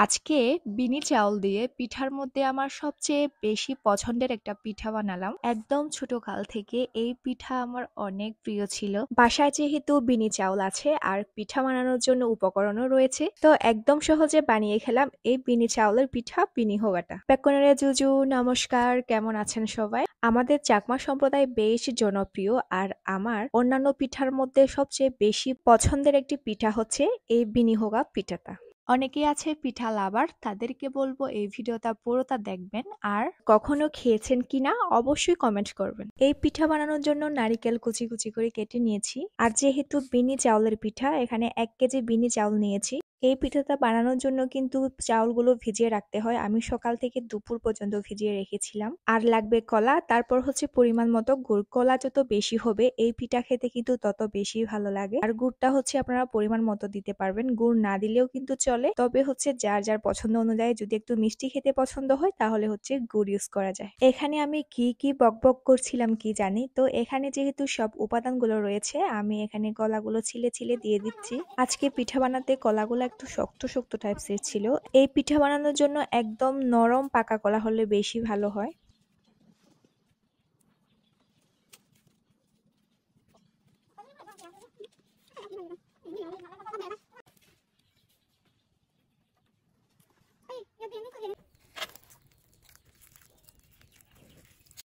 আজকে বিনি চাউল দিয়ে পিঠার মধ্যে আমার সবচেয়ে বেশি পছন্দের একটা পিঠা বানালাম। একদম ছোটকাল থেকে এই পিঠা আমার অনেক প্রিয় ছিল। বাসায় যেহেতু বিনি চাউল আছে আর পিঠা বানানোর জন্য উপকরণও রয়েছে, তো একদম সহজে বানিয়ে খেলাম এই বিনি চাউলের পিঠা বিনি হোগাটা। পেকনরে জুজু, নমস্কার, কেমন আছেন সবাই? আমাদের চাকমা সম্প্রদায় বেশ জনপ্রিয় আর আমার অন্যান্য পিঠার মধ্যে সবচেয়ে বেশি পছন্দের একটি পিঠা হচ্ছে এই বিনি হোগা পিঠাটা। অনেকেই আছে পিঠা লাভার, তাদেরকে বলবো এই ভিডিওটা পুরোটা দেখবেন আর কখনো খেয়েছেন কিনা অবশ্যই কমেন্ট করবেন। এই পিঠা বানানোর জন্য নারিকেল কুচি কুচি করে কেটে নিয়েছি আর যেহেতু বিনি চাউলের পিঠা এখানে 1 কেজি বিনি চাউল নিয়েছি। এই পিঠাটা বানানোর জন্য কিন্তু চাউলগুলো ভিজিয়ে রাখতে হয়। আমি সকাল থেকে দুপুর পর্যন্ত ভিজিয়ে রেখেছিলাম। আর লাগবে কলা, তারপর হচ্ছে পরিমাণ মতো গুড়। কলা যত বেশি হবে এই পিঠা খেতে কিন্তু তত বেশি ভালো লাগে। আর গুড়টা হচ্ছে আপনারা পরিমাণ মতো দিতে পারবেন, গুড় না দিলেও কিন্তু চলে, তবে হচ্ছে যার যার পছন্দ অনুযায়ী। যদি একটু মিষ্টি খেতে পছন্দ হয় তাহলে হচ্ছে গুড় ইউজ করা যায়। এখানে আমি কি বকবক করছিলাম কি জানি, তো এখানে যেহেতু সব উপাদানগুলো রয়েছে আমি এখানে কলাগুলো ছিলে ছিলে দিয়ে দিচ্ছি। আজকে পিঠা বানাতে কলাগুলো একটু শক্ত শক্ত টাইপসের ছিল। এই পিঠা বানানোর জন্য একদম নরম পাকা কলা হলে বেশি ভালো হয়।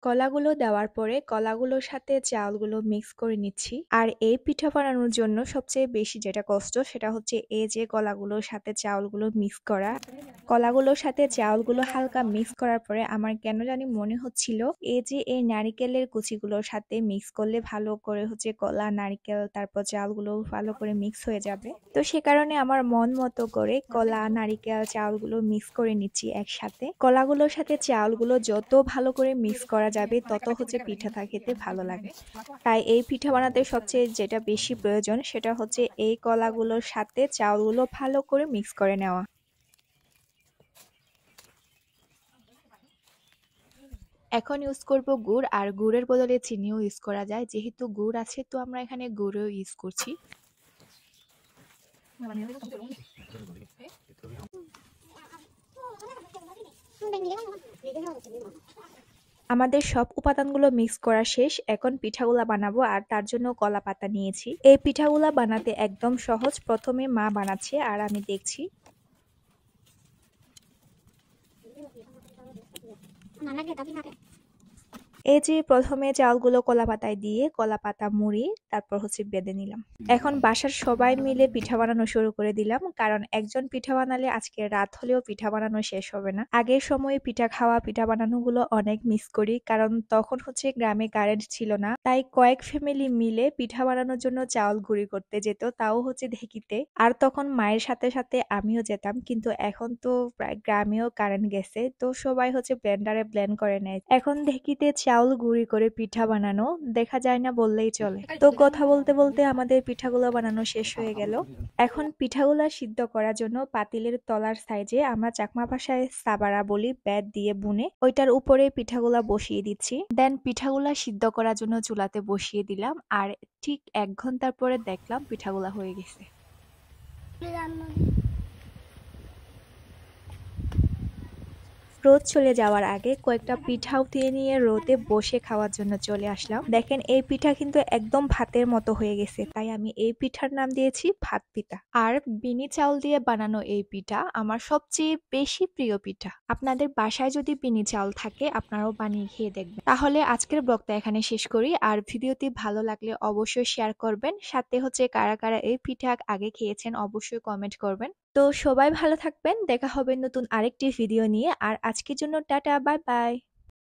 কলাগুলো দেওয়ার পরে কলাগুলোর সাথে চাউলগুলো মিক্স করে নিচ্ছি। আর এই পিঠা বানানোর জন্য সবচেয়ে বেশি যেটা কষ্ট সেটা হচ্ছে এই যে কলাগুলোর সাথে চাউলগুলো মিক্স করা। কলাগুলোর সাথে চাউলগুলো হালকা মিক্স করার পরে আমার কেন জানি মনে হচ্ছিল এই নারিকেলের কুচিগুলোর সাথে মিক্স করলে ভালো করে হচ্ছে কলা, নারিকেল, তারপর চাউলগুলো ভালো করে মিক্স হয়ে যাবে। তো সে কারণে আমার মন মতো করে কলা, নারিকেল, চাউলগুলো মিক্স করে নিচ্ছি একসাথে। কলাগুলোর সাথে চাউলগুলো যত ভালো করে মিক্স করা যাবে তত হচ্ছে পিঠাটা খেতে ভালো লাগে। তাই এই পিঠা বানাতে সবচেয়ে যেটা বেশি প্রয়োজন সেটা হচ্ছে এই কলাগুলোর সাথে চাউলগুলো ভালো করে মিক্স করে নেওয়া। এখন ইউজ করব গুড়, আর গুড়ের বদলে চিনিও ইউজ করা যায়। যেহেতু গুড় আছে তো আমরা এখানে গুড়ও ইউজ করছি। আমাদের সব উপাদানগুলো মিক্স করা শেষ। এখন পিঠাগুলা বানাবো আর তার জন্য কলা পাতা নিয়েছি। এই পিঠাগুলা বানাতে একদম সহজ। প্রথমে মা বানাচ্ছে আর আমি দেখছি। এই যে প্রথমে চাউলগুলো কলা পাতায় দিয়ে কলা পাতা মুড়িয়ে তারপর হচ্ছে বেঁধে নিলাম। এখন বাসার সবাই মিলে পিঠা বানানো শুরু করে দিলাম, কারণ একজন পিঠা বানালে আজকে রাত হলেও পিঠা বানানো শেষ হবে না। আগের সময়ে পিঠা খাওয়া, পিঠা বানানো গুলো অনেক মিস করি, কারণ তখন হচ্ছে গ্রামে কারেন্ট ছিল না। তাই কয়েক ফ্যামিলি মিলে পিঠা বানানোর জন্য চাউল গুঁড়ি করতে যেত, তাও হচ্ছে ঢেকিতে। আর তখন মায়ের সাথে সাথে আমিও যেতাম, কিন্তু এখন তো প্রায় গ্রামেও কারেন্ট গেছে, তো সবাই হচ্ছে ব্লেন্ডারে ব্লেন্ড করে নেয়। এখন ঢেকিতে চাউল গুঁড়ি করে পিঠা বানানো দেখা যায় না বললেই চলে। তো কথা বলতে বলতে আমাদের পিঠাগুলো বানানো শেষ হয়ে গেল। এখন পিঠাগুলা সিদ্ধ করার জন্য পাতিলের তলার সাইজে, আমরা চাকমা ভাষায় সাবারা বলি, ব্যাট দিয়ে বুনে ওইটার উপরে পিঠাগুলা বসিয়ে দিচ্ছি। দেন পিঠাগুলা সিদ্ধ করার জন্য চুলাতে বসিয়ে দিলাম আর ঠিক 1 ঘন্টার পরে দেখলাম পিঠাগুলা হয়ে গেছে। রোদ চলে যাওয়ার আগে কয়েকটা পিঠা উঠিয়ে নিয়ে রোদে বসে খাওয়ার জন্য চলে আসলাম। দেখেন এই পিঠা কিন্তু একদম ভাতের মতো হয়ে গেছে, তাই আমি এই পিঠার নাম দিয়েছি ভাত পিঠা। আর বিনি চাউল দিয়ে বানানো এই পিঠা আমার সবচেয়ে বেশি প্রিয় পিঠা। আপনাদের বাসায় যদি বিনি চাউল থাকে আপনারাও বানিয়ে খেয়ে দেখবেন। তাহলে আজকের ব্লগটা এখানে শেষ করি। আর ভিডিওটি ভালো লাগলে অবশ্যই শেয়ার করবেন। সাথে হচ্ছে কারা কারা এই পিঠা আগে খেয়েছেন অবশ্যই কমেন্ট করবেন। তো সবাই ভালো থাকবেন, দেখা হবে নতুন আরেকটি ভিডিও নিয়ে। আর আজকের জন্য টাটা, বাই বাই।